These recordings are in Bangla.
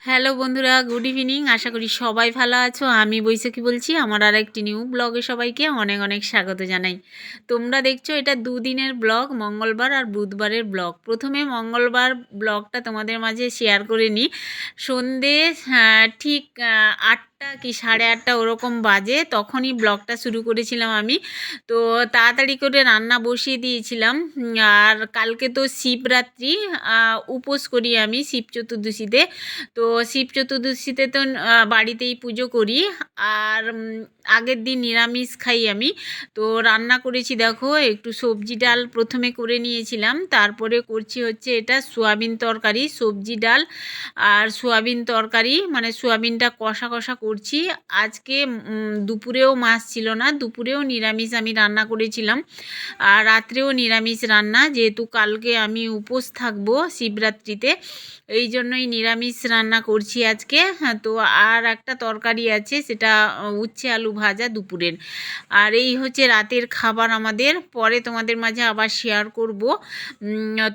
হ্যালো বন্ধুরা, গুড ইভিনিং। আশা করি সবাই ভালো আছো। আমি বৈশাখী বলছি। আমার আর একটি নিউ ব্লগে সবাইকে অনেক অনেক স্বাগত জানাই। তোমরা দেখছো এটা দুদিনের ব্লগ, মঙ্গলবার আর বুধবারের ব্লগ। প্রথমে মঙ্গলবার ব্লগটা তোমাদের মাঝে শেয়ার করে নিই। সন্ধে ঠিক 8টা কি 8:30 ওরকম বাজে, তখনই ব্লগটা শুরু করেছিলাম আমি। তো তাড়াতাড়ি করে রান্না বসিয়ে দিয়েছিলাম। আর কালকে তো শিবরাত্রি, উপোস করি আমি শিব চতুর্দশীতে। তো শিব চতুর্দশীতে তো বাড়িতেই পুজো করি। আর আগের দিন নিরামিষ খাই আমি। তো রান্না করেছি, দেখো একটু সবজি ডাল প্রথমে করে নিয়েছিলাম, তারপরে করছি হচ্ছে এটা সোয়াবিন তরকারি, সবজি ডাল আর সোয়াবিন তরকারি, মানে সোয়াবিনটা কষা কষা করছি। আজকে দুপুরেও মাছ ছিল না, দুপুরেও নিরামিষ আমি রান্না করেছিলাম আর রাত্রেও নিরামিষ রান্না, যেহেতু কালকে আমি উপোস থাকবো শিবরাত্রিতে, এই জন্যই নিরামিষ রান্না করছি আজকে। হ্যাঁ, তো আর একটা তরকারি আছে, সেটা উচ্ছে আলু ভাজা দুপুরের। আর এই হচ্ছে রাতের খাবার আমাদের, পরে তোমাদের মাঝে আবার শেয়ার করব।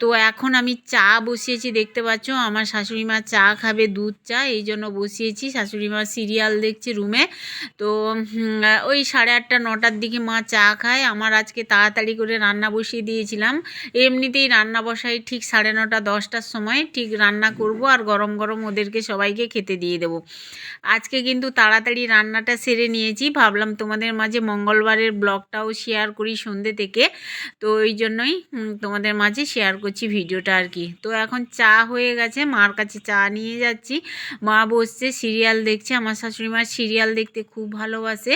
তো এখন আমি চা বসিয়েছি, দেখতে পাচ্ছ আমার শাশুড়ি মা চা খাবে, দুধ চা, এই জন্য বসিয়েছি। শাশুড়ি মা সিরিয়াল দেখছে রুমে। তো ওই 8:30 9টার দিকে মা চা খায়। আমার আজকে তাড়াতাড়ি করে রান্না বসিয়ে দিয়েছিলাম। এমনিতেই রান্না বসাই ঠিক 9:30 10টার সময়, ঠিক রান্না করব আর গরম গরম ওদেরকে সবাইকে খেতে দিয়ে দেবো। আজকে কিন্তু তাড়াতাড়ি রান্নাটা সেরে নিয়েছি, ভাবলাম তোমাদের মাঝে মঙ্গলবারের ব্লগটাও শেয়ার করি সন্ধ্যে থেকে। তো ওই জন্যই তোমাদের মাঝে শেয়ার করছি ভিডিওটা আর কি। তো এখন চা হয়ে গেছে, মার কাছে চা নিয়ে যাচ্ছি। মা বসছে সিরিয়াল দেখছে। আমার শাশুড়ি মা সিরিয়াল দেখতে খুব ভালোবাসে,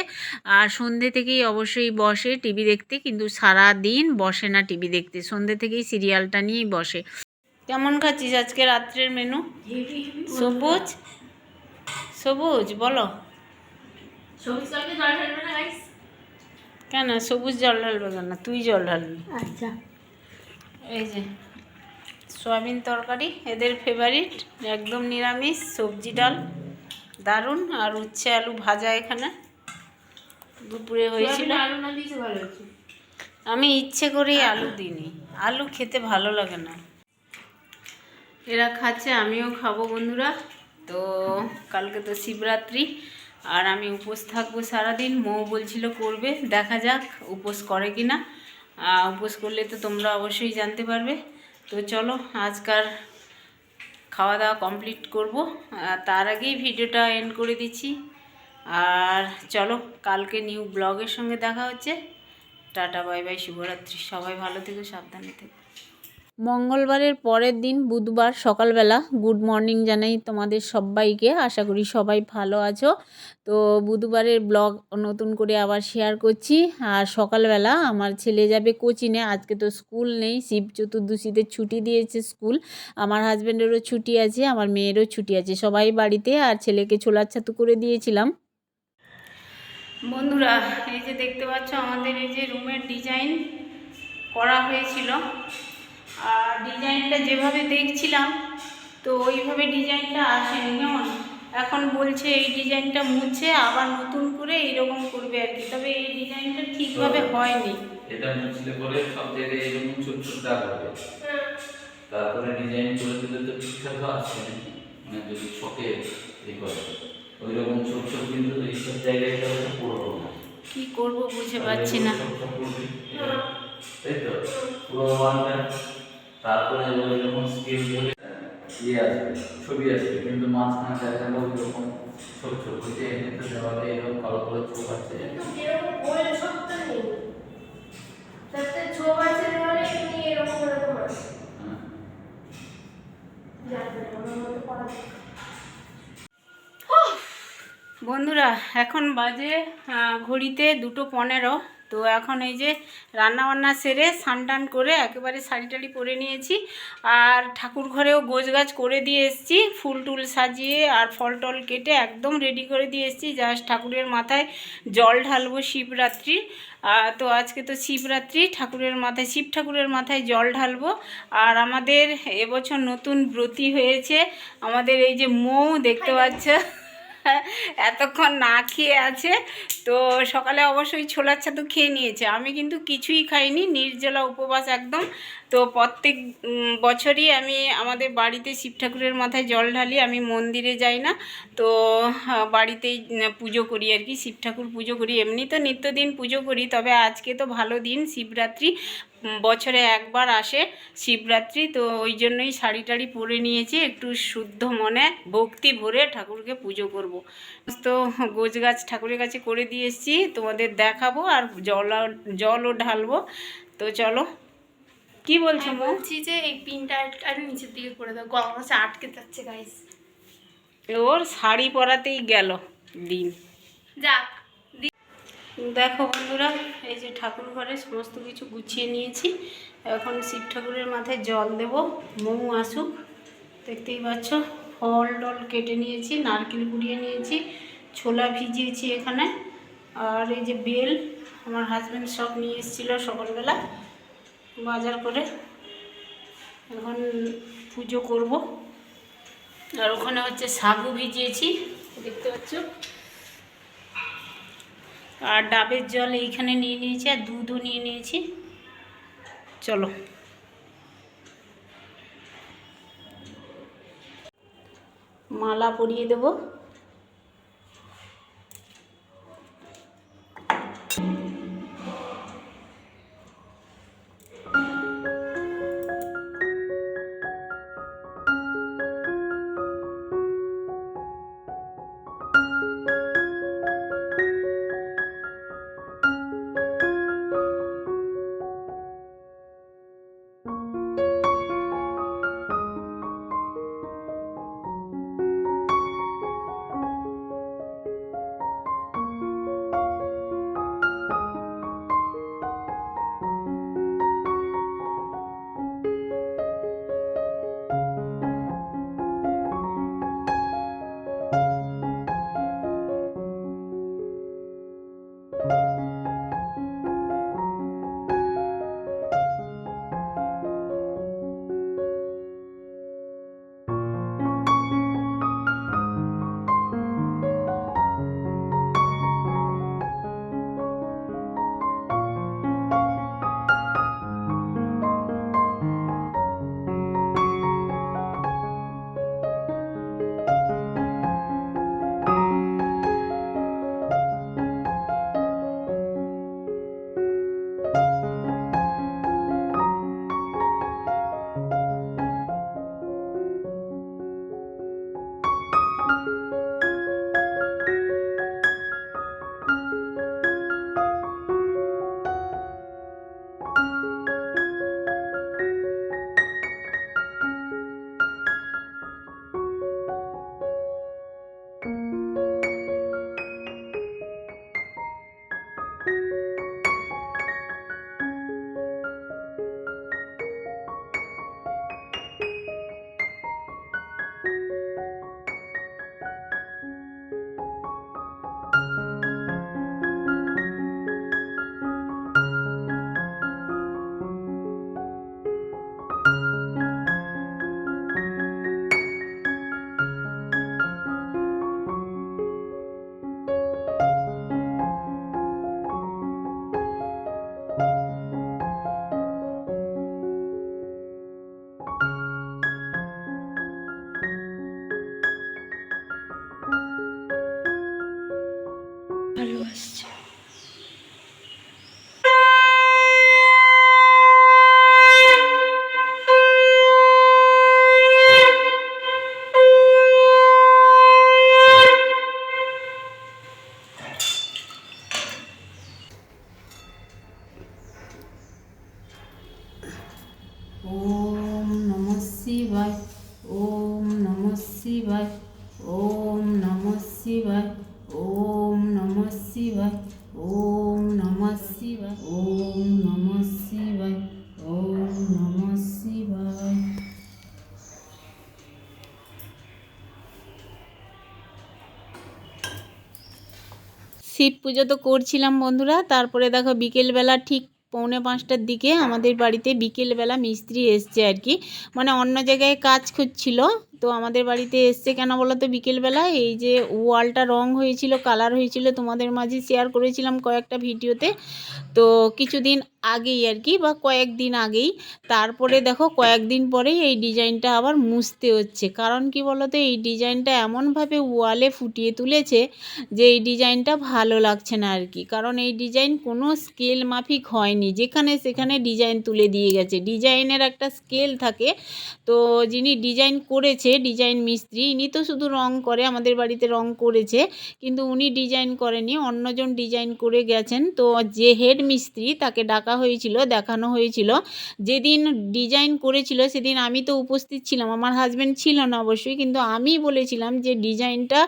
আর সন্ধ্যে থেকেই অবশ্যই বসে টিভি দেখতে, কিন্তু সারা দিন বসে না টিভি দেখতে, সন্ধ্যে থেকেই সিরিয়ালটা নিয়েই বসে। কেমন খাচ্ছিস আজকে রাত্রের মেনু? সবুজ সবুজ বলো কেন সবুজ জল ঢালবে কেন? তুই জল ঢালবি। আচ্ছা, এই যে সয়াবিন তরকারি এদের ফেভারিট, একদম নিরামিষ, সবজি ডাল দারুণ, আর উচ্ছে আলু ভাজা এখানে দুপুরে হয়েছিল। আমি ইচ্ছে করেই আলু দিইনি, আলু খেতে ভালো লাগে না। এরা খাচ্ছে, আমিও খাবো বন্ধুরা। তো কালকে তো শিবরাত্রি, আর আমি উপোস থাকবো সারাদিন। মৌ বলছিল করবে, দেখা যাক উপোস করে কি না। উপোস করলে তো তোমরা অবশ্যই জানতে পারবে। তো চলো আজকার খাওয়া দাওয়া কমপ্লিট করব, তার আগেই ভিডিওটা এন্ড করে দিচ্ছি। আর চলো কালকে নিউ ব্লগের সঙ্গে দেখা হচ্ছে। টাটা, বাই বাই, শুভরাত্রি। সবাই ভালো থেকো, সাবধানে থেকো। মঙ্গলবারের পরের দিন বুধবার সকালবেলা গুড মর্নিং জানাই তোমাদের সবাইকে। আশা করি সবাই ভালো আছো। তো বুধবারের ব্লগ নতুন করে আবার শেয়ার করছি। আর সকালবেলা আমার ছেলে যাবে কোচিনে, আজকে তো স্কুল নেই, শিব চতুর্দশীতে ছুটি দিয়েছে স্কুল। আমার হাজব্যান্ডেরও ছুটি আছে, আমার মেয়েরও ছুটি আছে, সবাই বাড়িতে। আর ছেলেকে ছোলার ছাতু করে দিয়েছিলাম। বন্ধুরা এই যে দেখতে পাচ্ছ আমাদের এই যে রুমের ডিজাইন করা হয়েছিল, আর ডিজাইনটা যেভাবে দেখছিলাম তো ওইভাবে ডিজাইনটা আসেনি। কেমন এখন বলছে এই ডিজাইনটা মুছে আবার নতুন করে এইরকম করবে আর কি, তবে এই ডিজাইনটা ঠিকভাবে হয়নি। এটা মুছলে পরে সব জায়গায় এরকম ছোট ছোট দাগ হবে, তারপরে ডিজাইন করে দিলে তো ঠিকঠাক আসবে নাকি, মানে যদি ছকে এই করে ওই রকম ছোট ছোট, কিন্তু এইসব জায়গায় এটা হচ্ছে পুরো না। কি করব বুঝে পাচ্ছি না। তাই তো পুরো ওয়ানটা, তারপরে ওই রকম স্কেল ধরে ইয়ে আসবে, ছবি আসবে, কিন্তু মাঝখানে জায়গাটা ওই রকম ছোট ছোট হচ্ছে। এমনিতে দেওয়ালে এরকম কালো কালো চোখ আছে, বন্ধুরা এখন বাজে ঘড়িতে 2:15। তো এখন এই যে রান্নাবান্না সেরে স্নান টান করে একেবারে শাড়ি টাড়ি পরে নিয়েছি, আর ঠাকুর ঘরেও গোছগাছ করে দিয়ে এসেছি, ফুল টুল সাজিয়ে আর ফল টল কেটে একদম রেডি করে দিয়ে এসেছি। জাস্ট ঠাকুরের মাথায় জল ঢালবো শিবরাত্রির। তো আজকে তো শিবরাত্রি, ঠাকুরের মাথায়, শিব ঠাকুরের মাথায় জল ঢালবো। আর আমাদের এবছর নতুন ব্রতী হয়েছে আমাদের এই যে মৌ, দেখতে পাচ্ছ এতক্ষণ না খেয়ে আছে। তো সকালে অবশ্যই ছোলার ছাতু খেয়ে নিয়েছে, আমি কিন্তু কিছুই খাইনি, নির্জলা উপবাস একদম। তো প্রত্যেক বছরই আমি আমাদের বাড়িতে শিব ঠাকুরের মাথায় জল ঢালি, আমি মন্দিরে যাই না। তো বাড়িতেই পুজো করি আর কি, শিব ঠাকুর পুজো করি। এমনি তো নিত্যদিন পুজো করি, তবে আজকে তো ভালো দিন, শিবরাত্রি, বছরে একবার আসে শিবরাত্রি। তো ওই জন্যই শাড়ি টাড়ি পরে নিয়েছি, একটু শুদ্ধ মনে ভক্তি ভরে ঠাকুরকে পুজো করব। তো গোছ গাছ ঠাকুরের কাছে করে দিয়ে এসেছি, তোমাদের দেখাবো আর জলও ঢালবো। তো চলো, কি বলছো মো? বলছি যে এই পিনটা আর নিচের দিকে করে দাও, গলা কাছে আটকে যাচ্ছে গাইস। ওর শাড়ি পরাতেই গেল দিন। যাক, দেখো বন্ধুরা, এই যে ঠাকুর ঘরে সমস্ত কিছু গুছিয়ে নিয়েছি। এখন শিব ঠাকুরের মাথায় জল দেব, মৌ আসুক। দেখতেই পাচ্ছ, ফল টল কেটে নিয়েছি, নারকেল কুড়িয়ে নিয়েছি, ছোলা ভিজিয়েছি এখানে, আর এই যে বেল আমার হাজব্যান্ড সব নিয়ে এসেছিলো সকালবেলা বাজার করে। এখন পুজো করব। আর ওখানে হচ্ছে সাগু ভিজিয়েছি, দেখতে পাচ্ছ। আর ডাবের জল এইখানে নিয়ে নিয়েছি, আর দুধও নিয়ে নিয়েছি। চলো, মালা পরিয়ে দেব। ভালো আসছে। ওম নমঃ শিবায়, ওম নমঃ শিবায়, ওম নমঃ শিবায়, ওম নমঃ শিবায়, ওম নমঃ শিবায়, ওম নমঃ শিবায়, ওম নমঃ শিবায়। শিব পুজো তো করছিলাম বন্ধুরা, তারপরে দেখো বিকেলবেলা ঠিক 4:45টার দিকে আমাদের বাড়িতে বিকেলবেলা মিস্ত্রি এসছে আর কি, মানে অন্য জায়গায় কাজ করছিল। তো আমাদের বাড়িতে এসছে কেন বলো তো বিকেলবেলা, এই যে ওয়ালটা রং হয়েছিল, কালার হয়েছিল, তোমাদের মাঝে শেয়ার করেছিলাম কয়েকটা ভিডিওতে। তো কিছুদিন আগেই আর কি, বা কয়েকদিন আগেই, তারপরে দেখো কয়েকদিন পরেই এই ডিজাইনটা আবার মুছতে হচ্ছে। কারণ কি বলো তো, এই ডিজাইনটা এমনভাবে ওয়ালে ফুটিয়ে তুলেছে যে এই ডিজাইনটা ভালো লাগছে না আর কি। কারণ এই ডিজাইন কোনো স্কেল মাফিক হয়নি, যেখানে সেখানে ডিজাইন তুলে দিয়ে গেছে। ডিজাইনের একটা স্কেল থাকে, তো যিনি ডিজাইন করেছে, ডিজাইন মিস্ত্রি, ইনি তো শুধু রং করে, আমাদের বাড়িতে রং করেছে, কিন্তু উনি ডিজাইন করেনি, অন্যজন ডিজাইন করে গেছেন। তো যে হেড মিস্ত্রি তাকে ডাকা হয়েছিল, দেখানো হয়েছিল। যেদিন ডিজাইন করেছিল সেদিন আমি তো উপস্থিত ছিলাম, আমার হাজব্যান্ড ছিল না অবশ্যই, কিন্তু আমি বলেছিলাম যে ডিজাইনটা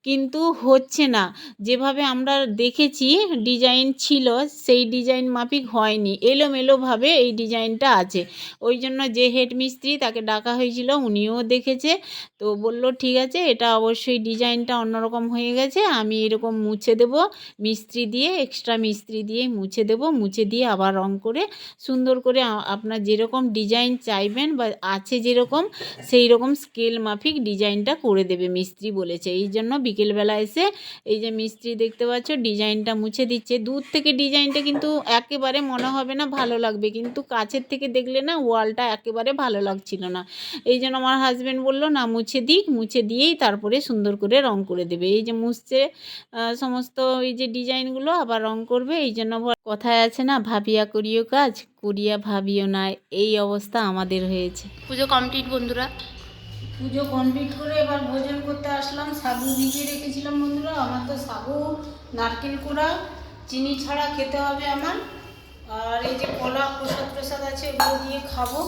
কিন্তু হচ্ছে না, যেভাবে আমরা দেখেছি ডিজাইন ছিল সেই ডিজাইন মাফিক হয়নি, এলোমেলোভাবে এই ডিজাইনটা আছে। ওই জন্য যে হেড মিস্ত্রি তাকে ডাকা হয়েছিল, উনিও দেখেছে। তো বলল ঠিক আছে, এটা অবশ্যই ডিজাইনটা অন্যরকম হয়ে গেছে, আমি এরকম মুছে দেব, মিস্ত্রি দিয়ে, এক্সট্রা মিস্ত্রি দিয়ে মুছে দেব, মুছে দিয়ে আবার রং করে সুন্দর করে আপনার যেরকম ডিজাইন চাইবেন বা আছে যেরকম, সেই রকম স্কেল মাফিক ডিজাইনটা করে দেবে মিস্ত্রি বলেছে। এই জন্য বিকেলবেলা এসে এই যে মিস্ত্রি দেখতে পাচ্ছ ডিজাইনটা মুছে দিচ্ছে। দূর থেকে ডিজাইনটা কিন্তু একেবারে মনে হবে না ভালো লাগবে, কিন্তু কাছের থেকে দেখলে না ওয়ালটা একেবারে ভালো লাগছিল না। এই জন্য আমার হাজব্যান্ড বললো না মুছে দিক, মুছে দিয়েই তারপরে সুন্দর করে রং করে দেবে। এই যে মুছছে সমস্ত এই যে ডিজাইনগুলো, আবার রং করবে। এই জন্য কথায় আছে না, ভাবিয়া করিও কাজ, করিয়া ভাবিও না, এই অবস্থা আমাদের হয়েছে। পুজো কমপ্লিট বন্ধুরা। পুজো কমপ্লিট করে এবার ভোজন করতে আসলাম। সাগু ভিজিয়ে রেখেছিলাম বন্ধুরা, আমার তো সাগু, নারকেল কুড়া, চিনি ছাড়া খেতে হবে আমার। আর এই যে কলা প্রসাদ প্রসাদ আছে, ওগুলো দিয়ে খাবো।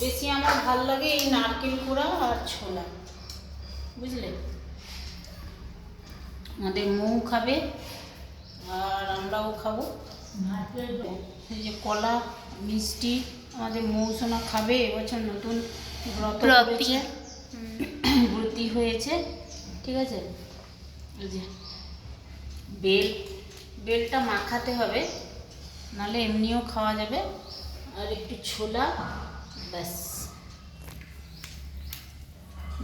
বেশি আমার ভাল লাগে এই নারকেল কুড়া আর ছোলা, বুঝলে। আমাদের মৌ খাবে আর আমরাও খাবো। এই যে কলা মিষ্টি আমাদের মৌসুমা খাবে, এবছর নতুন ব্রত করেছে, ব্রতী হয়েছে, ঠিক আছে। এই যে বেলটা মাখাতে হবে, নাহলে এমনিও খাওয়া যাবে। আর একটু ছোলা, ব্যাস।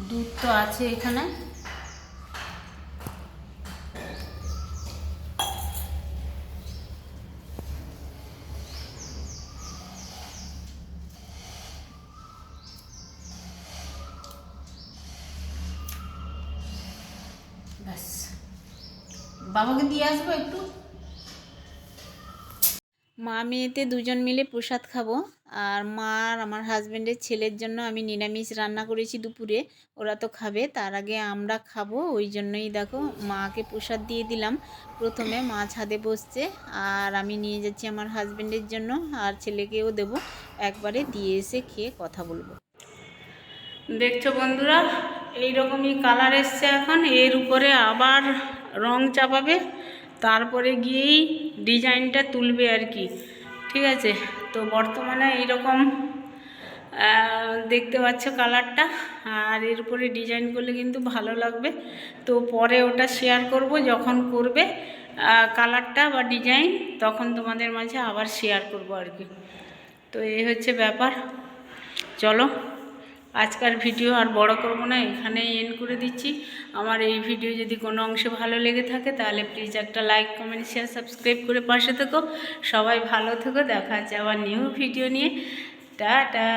দুধ তো আছে এখানে। ব্যাস, বাবাকে দিয়ে আসবো একটু। মা মেয়েতে দুজন মিলে প্রসাদ খাবো। আর মা আর আমার হাজব্যান্ডের ছেলের জন্য আমি নিরামিষ রান্না করেছি দুপুরে, ওরা তো খাবে, তার আগে আমরা খাবো। ওই জন্যই দেখো মাকে প্রসাদ দিয়ে দিলাম। প্রথমে মা ছাদে বসছে, আর আমি নিয়ে যাচ্ছি আমার হাজব্যান্ডের জন্য, আর ছেলেকেও দেবো। একবারে দিয়ে এসে খেয়ে কথা বলবো। দেখছো বন্ধুরা, এই রকমই কালার এসছে এখন। এর উপরে আবার রং চাপাবে, তারপরে গিয়েই ডিজাইনটা তুলবে আর কি, ঠিক আছে। তো বর্তমানে এইরকম দেখতে পাচ্ছ কালারটা, আর এর উপরে ডিজাইন করলে কিন্তু ভালো লাগবে। তো পরে ওটা শেয়ার করব, যখন করবে কালারটা বা ডিজাইন, তখন তোমাদের মাঝে আবার শেয়ার করব আর কি। তো এই হচ্ছে ব্যাপার। চলো, আজকের ভিডিও আর বড় করব না, এখানেই এন্ড করে দিচ্ছি। আমার এই ভিডিও যদি কোনো অংশে ভালো লেগে থাকে তাহলে প্লিজ একটা লাইক, কমেন্ট, শেয়ার, সাবস্ক্রাইব করে পাশে থেকো। সবাই ভালো থেকো, দেখা হচ্ছে আবার নিউ ভিডিও নিয়ে। টাটা।